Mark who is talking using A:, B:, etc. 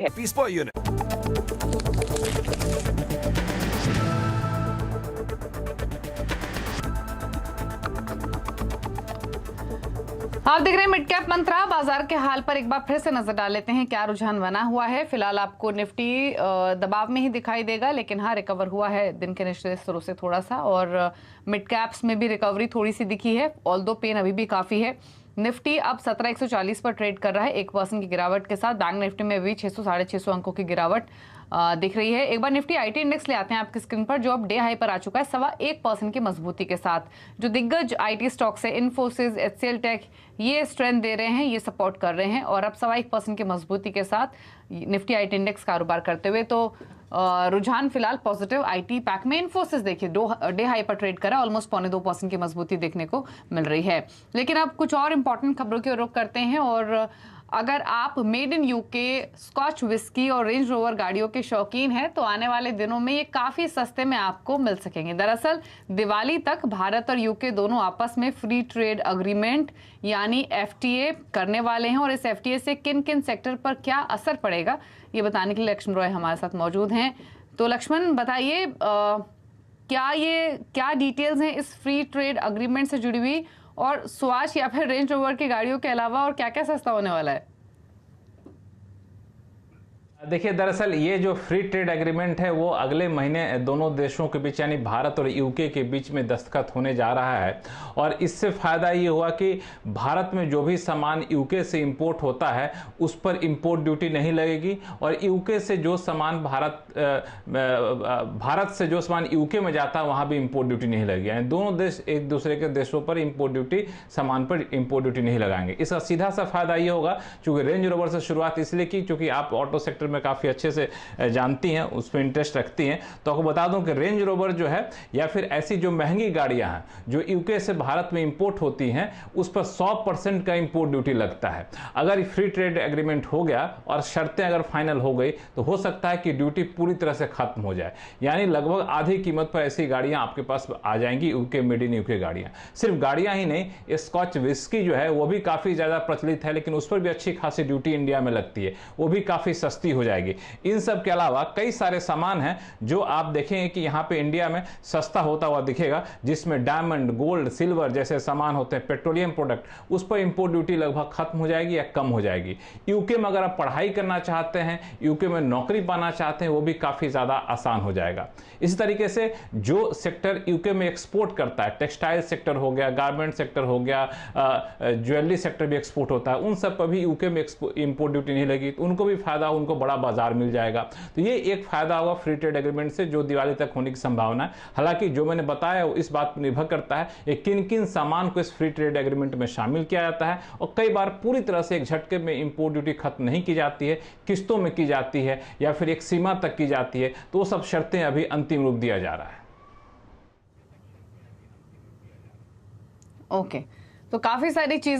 A: Piece per unit.
B: आप देख रहे हैं मिड कैप मंत्रा। बाजार के हाल पर एक बार फिर से नजर डाल लेते हैं क्या रुझान बना हुआ है। फिलहाल आपको निफ्टी दबाव में ही दिखाई देगा, लेकिन हाँ रिकवर हुआ है दिन के निचले स्तरों से थोड़ा सा, और मिड कैप्स में भी रिकवरी थोड़ी सी दिखी है, ऑल्दो पेन अभी भी काफी है। निफ्टी अब 17,140 पर ट्रेड कर रहा है 1% की गिरावट के साथ। बैंक निफ्टी में भी 600 साढ़े 600 अंकों की गिरावट दिख रही है। एक बार निफ्टी आईटी इंडेक्स ले आते हैं आपकी स्क्रीन पर, जो अब डे हाई पर आ चुका है 1.25% की मजबूती के साथ। जो दिग्गज आईटी स्टॉक्स है, इन्फोसिस, एचसीएल टेक, ये स्ट्रेंथ दे रहे हैं, ये सपोर्ट कर रहे हैं, और अब 1.25% की मजबूती के साथ निफ्टी आईटी इंडेक्स कारोबार करते हुए तो रुझान फिलहाल पॉजिटिव। आईटी पैक में इन्फोसिस देखिए डे हाई पर ट्रेड करा, ऑलमोस्ट 0.25% की मजबूती देखने को मिल रही है। लेकिन अब कुछ और इंपॉर्टेंट खबरों की ओर रुख करते हैं, और अगर आप made in UK Scotch whisky और रेंज रोवर गाड़ियों के शौकीन हैं तो आने वाले दिनों में ये काफी सस्ते में आपको मिल सकेंगे। दरअसल दिवाली तक भारत और यूके दोनों आपस में फ्री ट्रेड अग्रीमेंट यानी एफटीए करने वाले हैं, और इस एफटीए से किन किन सेक्टर पर क्या असर पड़ेगा ये बताने के लिए लक्ष्मण रॉय हमारे साथ मौजूद हैं। तो लक्ष्मण बताइए, क्या डिटेल्स हैं इस फ्री ट्रेड अग्रीमेंट से जुड़ी हुई, और स्वाच या फिर रेंज रोवर की गाड़ियों के अलावा और क्या क्या सस्ता होने वाला है?
C: देखिए, दरअसल ये जो फ्री ट्रेड एग्रीमेंट है वो अगले महीने दोनों देशों के बीच यानी भारत और यूके के बीच में दस्तखत होने जा रहा है। और इससे फ़ायदा ये हुआ कि भारत में जो भी सामान यूके से इंपोर्ट होता है उस पर इंपोर्ट ड्यूटी नहीं लगेगी, और यूके से जो सामान भारत से जो सामान यूके में जाता है वहाँ भी इंपोर्ट ड्यूटी नहीं लगेगी। यानी दोनों देश एक दूसरे के देशों पर इंपोर्ट ड्यूटी, सामान पर इंपोर्ट ड्यूटी नहीं लगाएंगे। इसका सीधा सा फायदा ये होगा, चूँकि रेंज रोवर से शुरुआत इसलिए की चूँकि आप ऑटो सेक्टर में काफ़ी अच्छे से जानती हैं, उस पर इंटरेस्ट रखती हैं, तो आपको बता दूं कि रेंज रोवर जो है या फिर ऐसी जो महंगी गाड़ियां हैं जो यूके से भारत में इंपोर्ट होती हैं उस पर 100% का इंपोर्ट ड्यूटी लगता है। अगर फ्री ट्रेड एग्रीमेंट हो गया और शर्तें अगर फाइनल हो गई तो हो सकता है कि ड्यूटी पूरी तरह से खत्म हो जाए, यानी लगभग आधी कीमत पर ऐसी गाड़ियां आपके पास आ जाएंगी, यूके मेड इन यूके गाड़ियां। सिर्फ गाड़ियां ही नहीं, स्कॉच विस्की जो है वो भी काफ़ी ज़्यादा प्रचलित है, लेकिन उस पर भी अच्छी खासी ड्यूटी इंडिया में लगती है, वो भी काफ़ी सस्ती हो जाएगी। इन सब के अलावा कई सारे सामान हैं जो आप देखेंगे कि यहाँ पे इंडिया में सस्ता होता हुआ दिखेगा, जिसमें डायमंड, गोल्ड, सिल्वर जैसे सामान होते हैं, पेट्रोलियम प्रोडक्ट, उस पर इंपोर्ट ड्यूटी लगभग खत्म हो जाएगी या कम हो जाएगी। यूके में अगर आप पढ़ाई करना चाहते हैं, यूके में नौकरी पाना चाहते हैं, वो भी काफ़ी ज़्यादा आसान हो जाएगा। इसी तरीके से जो सेक्टर यूके में एक्सपोर्ट करता है, टेक्सटाइल सेक्टर हो गया, गारमेंट सेक्टर हो गया, ज्वेलरी सेक्टर भी एक्सपोर्ट होता है, उन सब पर भी यूके में इंपोर्ट ड्यूटी नहीं लगी, तो उनको भी फायदा, उनको बड़ा बाजार मिल जाएगा। तो ये एक फायदा होगा फ्री ट्रेड एग्रीमेंट से, जो दिवाली तक होने की संभावना है। हालांकि जो मैंने बताया वो इस बात पर निर्भर करता है कि किन किन सामान को इस फ्री ट्रेड एग्रीमेंट में शामिल किया जाता है, और कई बार पूरी तरह से एक झटके में इंपोर्ट ड्यूटी खत्म नहीं की जाती है, किस्तों में की जाती है या फिर एक सीमा तक की जाती है, तो वो सब शर्तें अभी अंतिम रूप दिया जा रहा है।
B: ओके, तो काफी सारी चीज